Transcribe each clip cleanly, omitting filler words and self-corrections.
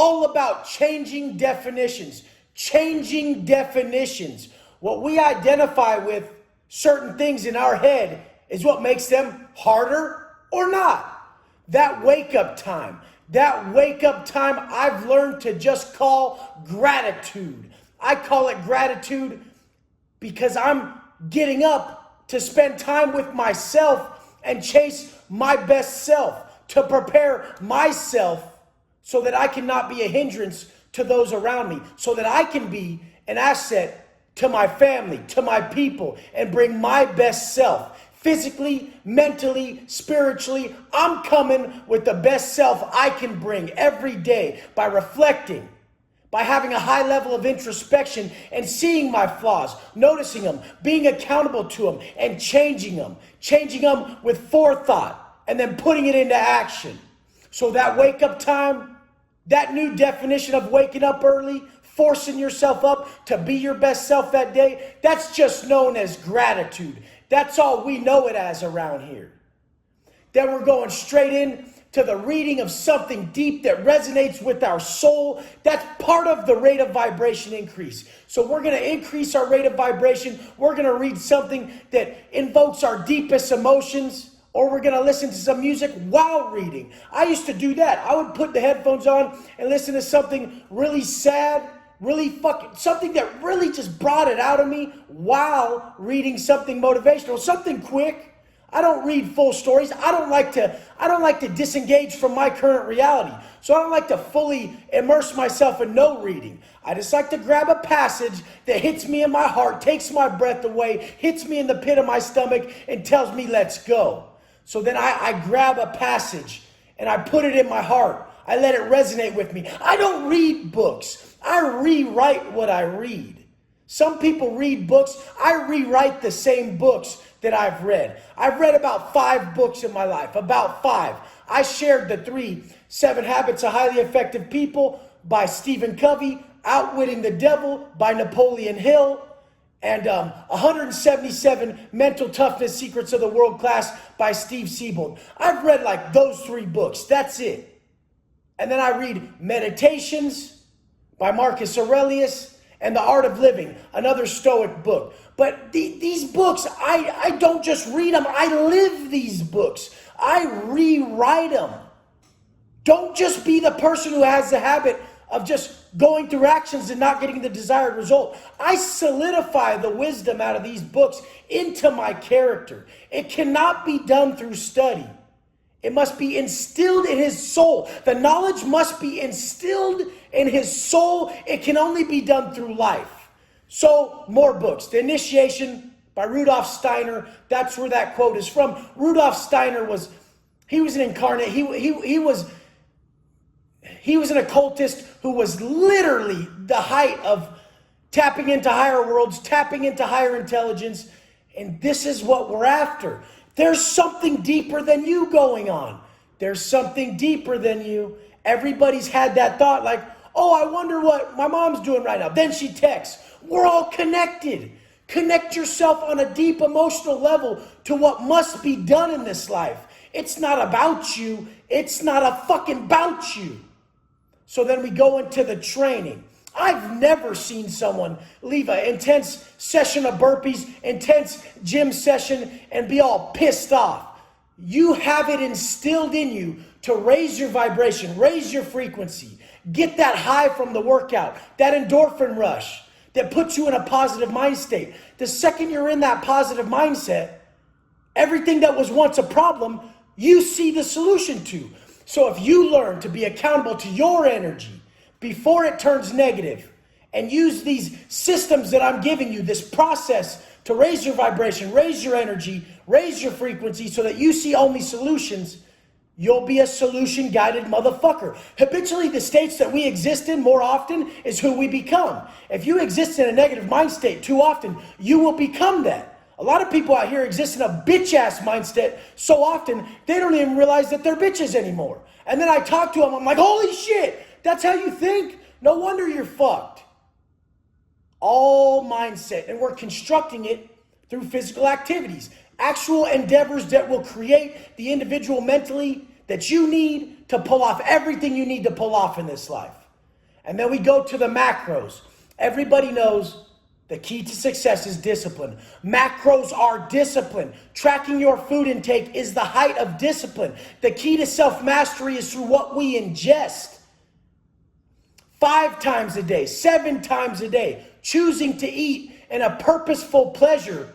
all about changing definitions. Changing definitions. What we identify with certain things in our head is what makes them harder or not. That wake-up time. That wake-up time I've learned to just call gratitude. I call it gratitude because I'm getting up to spend time with myself and chase my best self, to prepare myself so that I cannot be a hindrance to those around me, so that I can be an asset to my family, to my people, and bring my best self. Physically, mentally, spiritually, I'm coming with the best self I can bring every day by reflecting, by having a high level of introspection and seeing my flaws, noticing them, being accountable to them, and changing them with forethought, and then putting it into action. So that wake-up time, that new definition of waking up early, forcing yourself up to be your best self that day, that's just known as gratitude. That's all we know it as around here. Then we're going straight in to the reading of something deep that resonates with our soul. That's part of the rate of vibration increase. So we're going to increase our rate of vibration. We're going to read something that invokes our deepest emotions, or we're going to listen to some music while reading. I used to do that. I would put the headphones on and listen to something really sad, something that really just brought it out of me while reading something motivational, something quick. I don't read full stories. I don't like to disengage from my current reality. So I don't like to fully immerse myself in no reading. I just like to grab a passage that hits me in my heart, takes my breath away, hits me in the pit of my stomach, and tells me, let's go. So then I grab a passage and I put it in my heart. I let it resonate with me. I don't read books. I rewrite what I read. Some people read books. I rewrite the same books that I've read. I've read about 5 books in my life, about 5. I shared the 7 Habits of Highly Effective People by Stephen Covey, Outwitting the Devil by Napoleon Hill, and 177 Mental Toughness Secrets of the World Class by Steve Siebold. I've read like those 3 books. That's it. And then I read Meditations by Marcus Aurelius and The Art of Living, another Stoic book. But these books, I don't just read them. I live these books. I rewrite them. Don't just be the person who has the habit of just going through actions and not getting the desired result. I solidify the wisdom out of these books into my character. It cannot be done through study. It must be instilled in his soul. The knowledge must be instilled in his soul. It can only be done through life. So, more books. The Initiation by Rudolf Steiner. That's where that quote is from. Rudolf Steiner was an incarnate. He was an occultist who was literally the height of tapping into higher worlds, tapping into higher intelligence. And this is what we're after. There's something deeper than you going on. There's something deeper than you. Everybody's had that thought like, oh, I wonder what my mom's doing right now. Then she texts. We're all connected. Connect yourself on a deep emotional level to what must be done in this life. It's not about you. It's not a fucking about you. So then we go into the training. I've never seen someone leave an intense session of burpees, intense gym session, and be all pissed off. You have it instilled in you to raise your vibration, raise your frequency, get that high from the workout, that endorphin rush that puts you in a positive mind state. The second you're in that positive mindset, everything that was once a problem, you see the solution to. So if you learn to be accountable to your energy before it turns negative and use these systems that I'm giving you, this process to raise your vibration, raise your energy, raise your frequency so that you see only solutions, you'll be a solution-guided motherfucker. Habitually, the states that we exist in more often is who we become. If you exist in a negative mind state too often, you will become that. A lot of people out here exist in a bitch-ass mindset so often, they don't even realize that they're bitches anymore. And then I talk to them, I'm like, holy shit, that's how you think? No wonder you're fucked. All mindset, and we're constructing it through physical activities. Actual endeavors that will create the individual mentally that you need to pull off everything you need to pull off in this life. And then we go to the macros. Everybody knows the key to success is discipline. Macros are discipline. Tracking your food intake is the height of discipline. The key to self-mastery is through what we ingest. 5 times a day, 7 times a day, choosing to eat in a purposeful pleasure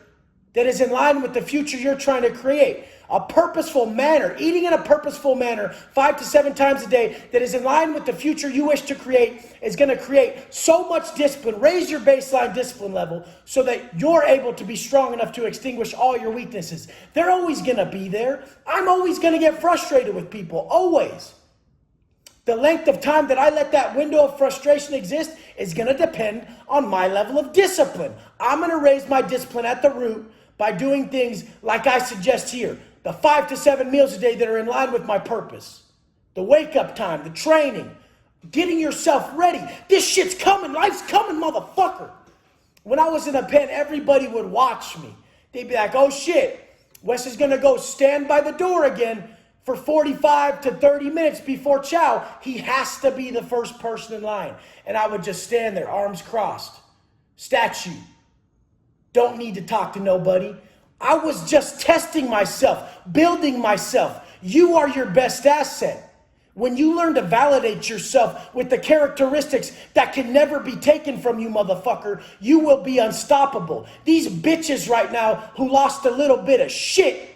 that is in line with the future you're trying to create. A purposeful manner, eating in a purposeful manner 5 to 7 times a day that is in line with the future you wish to create is going to create so much discipline, raise your baseline discipline level so that you're able to be strong enough to extinguish all your weaknesses. They're always going to be there. I'm always going to get frustrated with people, always. The length of time that I let that window of frustration exist is going to depend on my level of discipline. I'm going to raise my discipline at the root by doing things like I suggest here. The 5 to 7 meals a day that are in line with my purpose. The wake up time, the training, getting yourself ready. This shit's coming, life's coming, motherfucker. When I was in a pen, everybody would watch me. They'd be like, oh shit, Wes is gonna go stand by the door again for 45 to 30 minutes before chow. He has to be the first person in line. And I would just stand there, arms crossed. Statue. Don't need to talk to nobody. I was just testing myself, building myself. You are your best asset. When you learn to validate yourself with the characteristics that can never be taken from you, motherfucker, you will be unstoppable. These bitches right now who lost a little bit of shit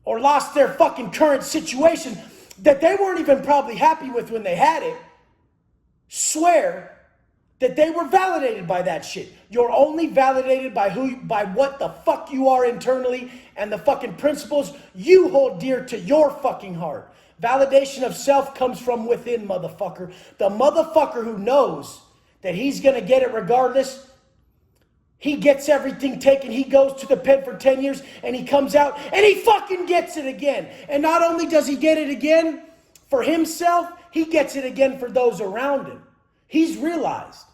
or lost their fucking current situation that they weren't even probably happy with when they had it, swear that they were validated by that shit. You're only validated by what the fuck you are internally and the fucking principles you hold dear to your fucking heart. Validation of self comes from within, motherfucker. The motherfucker who knows that he's gonna get it regardless, he gets everything taken. He goes to the pen for 10 years and he comes out and he fucking gets it again. And not only does he get it again for himself, he gets it again for those around him. He's realized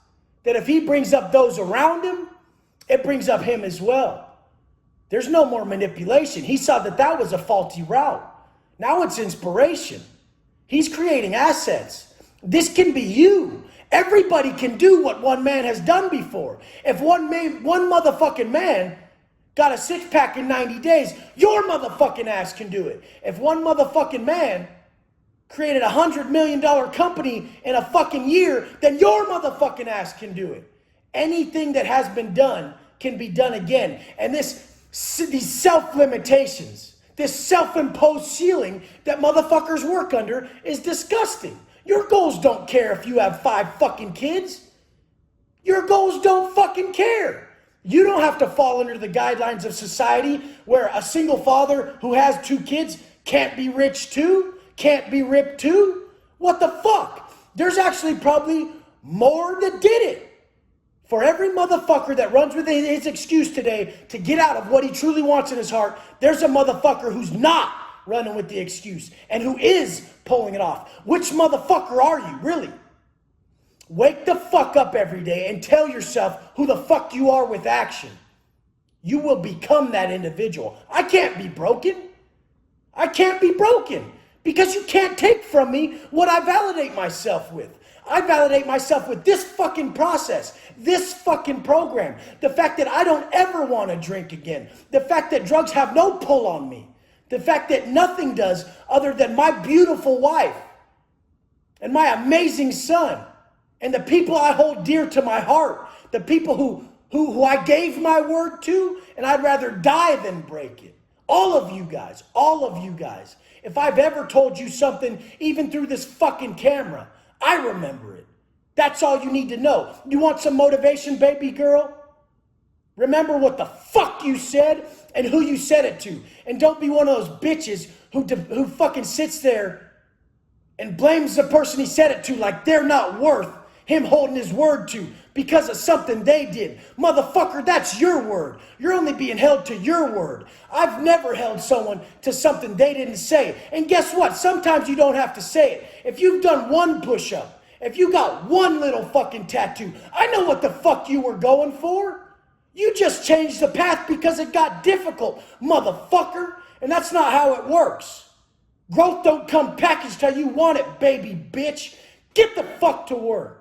that if he brings up those around him, it brings up him as well. There's no more manipulation. He saw that that was a faulty route. Now it's inspiration. He's creating assets. This can be you. Everybody can do what one man has done before. If one motherfucking man got a 6-pack in 90 days, your motherfucking ass can do it. If one motherfucking man created a $100 million company in a fucking year, then your motherfucking ass can do it. Anything that has been done can be done again. And these self-limitations, this self-imposed ceiling that motherfuckers work under is disgusting. Your goals don't care if you have 5 fucking kids. Your goals don't fucking care. You don't have to fall under the guidelines of society where a single father who has 2 kids can't be rich too. Can't be ripped too? What the fuck? There's actually probably more that did it. For every motherfucker that runs with his excuse today to get out of what he truly wants in his heart, there's a motherfucker who's not running with the excuse and who is pulling it off. Which motherfucker are you, really? Wake the fuck up every day and tell yourself who the fuck you are with action. You will become that individual. I can't be broken. I can't be broken. Because you can't take from me what I validate myself with. I validate myself with this fucking process, this fucking program. The fact that I don't ever want to drink again. The fact that drugs have no pull on me. The fact that nothing does other than my beautiful wife and my amazing son and the people I hold dear to my heart. The people who I gave my word to, and I'd rather die than break it. All of you guys. If I've ever told you something, even through this fucking camera, I remember it. That's all you need to know. You want some motivation, baby girl? Remember what the fuck you said and who you said it to. And don't be one of those bitches who fucking sits there and blames the person he said it to like they're not worth him holding his word to because of something they did. Motherfucker, that's your word. You're only being held to your word. I've never held someone to something they didn't say. And guess what? Sometimes you don't have to say it. If you've done one push-up, if you got one little fucking tattoo, I know what the fuck you were going for. You just changed the path because it got difficult, motherfucker. And that's not how it works. Growth don't come packaged how you want it, baby bitch. Get the fuck to work.